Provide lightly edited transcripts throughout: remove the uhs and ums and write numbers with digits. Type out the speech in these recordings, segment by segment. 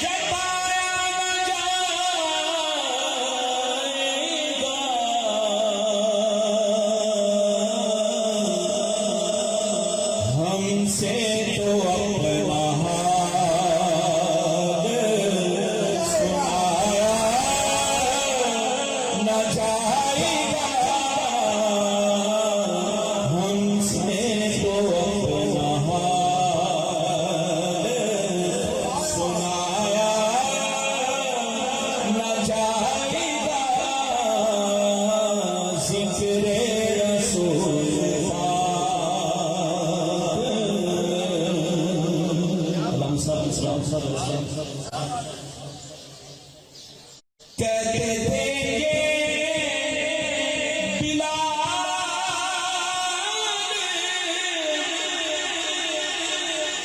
जताया न जाएगा, हमसे तो अपना हाल सुनाया न जाएगा, हमसे तो अपना हाल सुनाया न जाएगा, जिक्र रसूल कहते थे ये बिलाल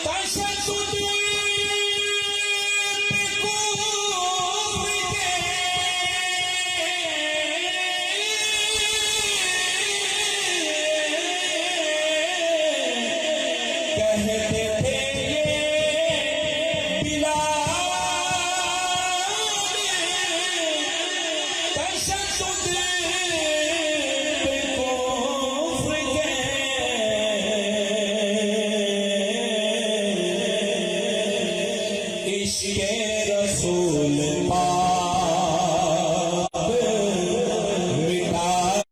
तशद्दुद पे कुफ्र के, कहते थे ये बिलाल तशद्दुद पे कुफ्र के, इश्क़े रसूल पाक मिटाया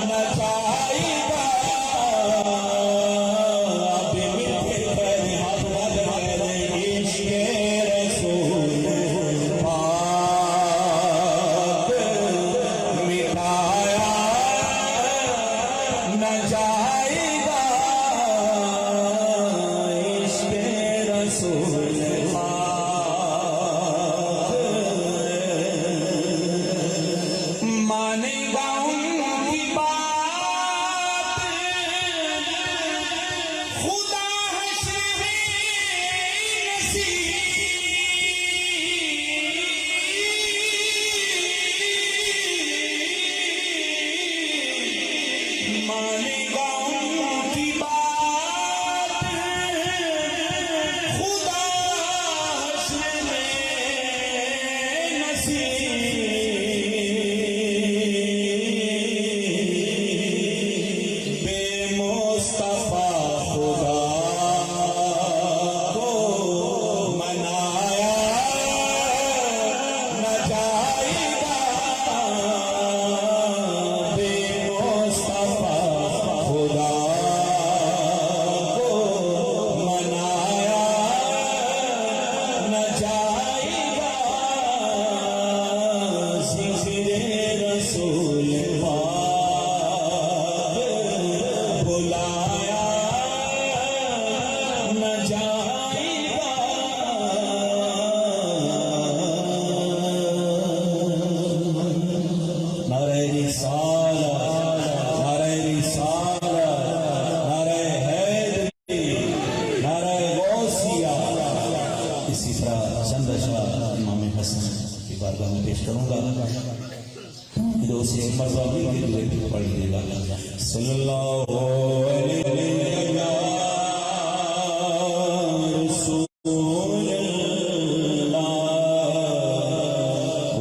न जाएगा, अब मिटे पर हाथ लगे, इश्क़े रसूल पाक मिटाया न जाएगा, इश्क़े रसूल पाक मानेगा उनकी बात, खुदा हश्र नसीब, मानेगा उनकी बात, खुदा हश्र नसीब, बेमुस्तफा खुदा को मनाया न जाएगा, बेमुस्तफा खुदा को मनाया न जाएगा, जिक्र रसूल पाक बुलाया न जाएगा। नारे रिसालत, नारे रिसालत, नारे हैदरी, नारे गौसिया। इसी तरह चंद अशआर इमाम हसन की बारगाह में पेश करूंगा, जो उसे एक मरतबा भी पढ़ देगा। सल्लल्लाहु अलैहि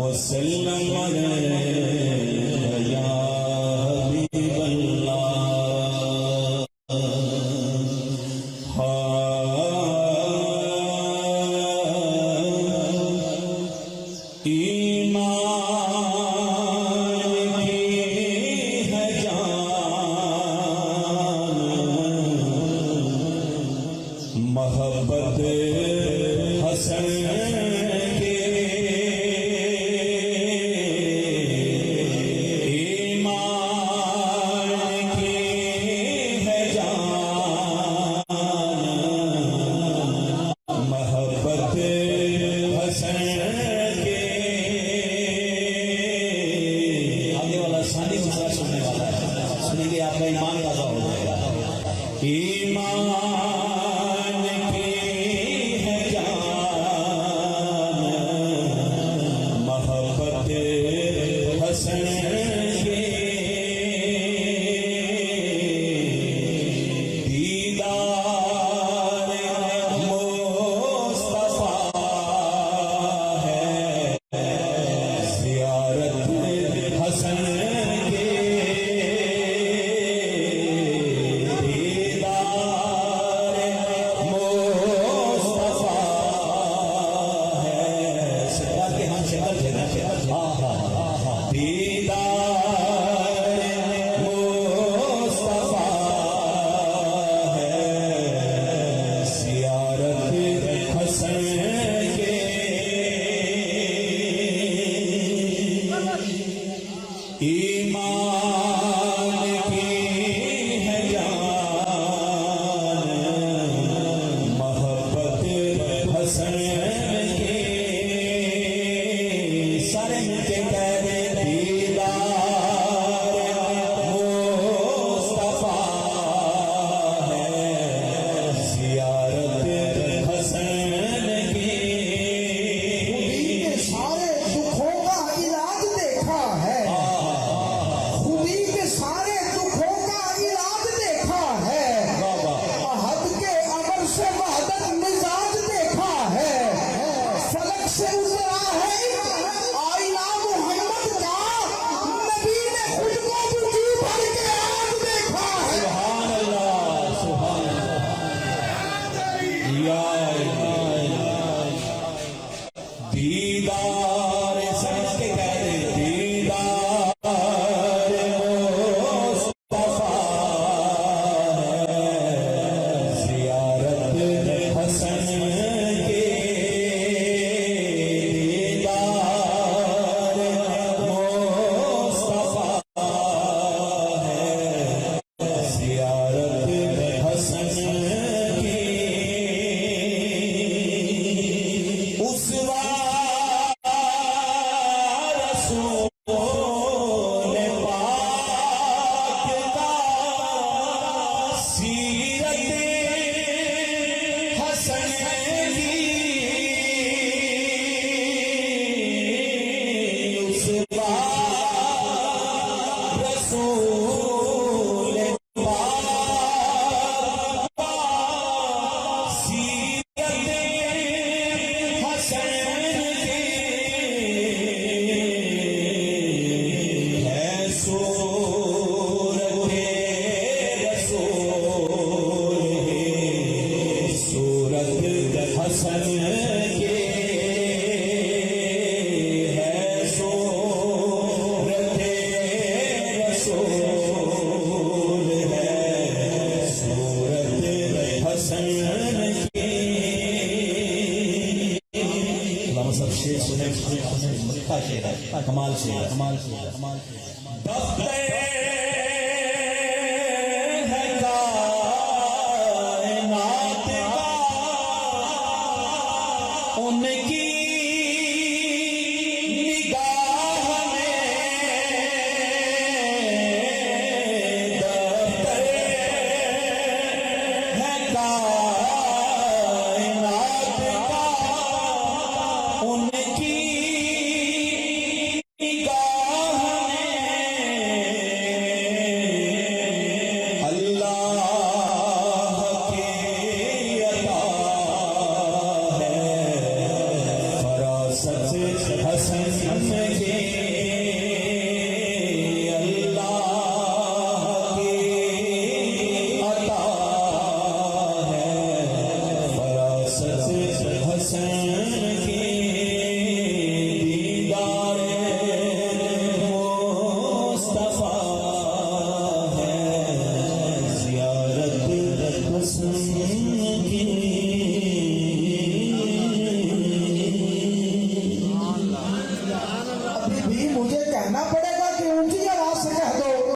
वसल्लम या हबीबल्लाह। ईमान की है जान, दीदार समझ के कह रहे दीदार मुस्तफा है ज़ियारत हसन के दीदार मुस्तफा है ज़ियारत हसन की उस रसूल पाक का सीरत हसन की उस रसूल पाक का सीरत हसन हसन के है सूरत रसूल है सूरत हसन की सब शेर सुने कमाल शेर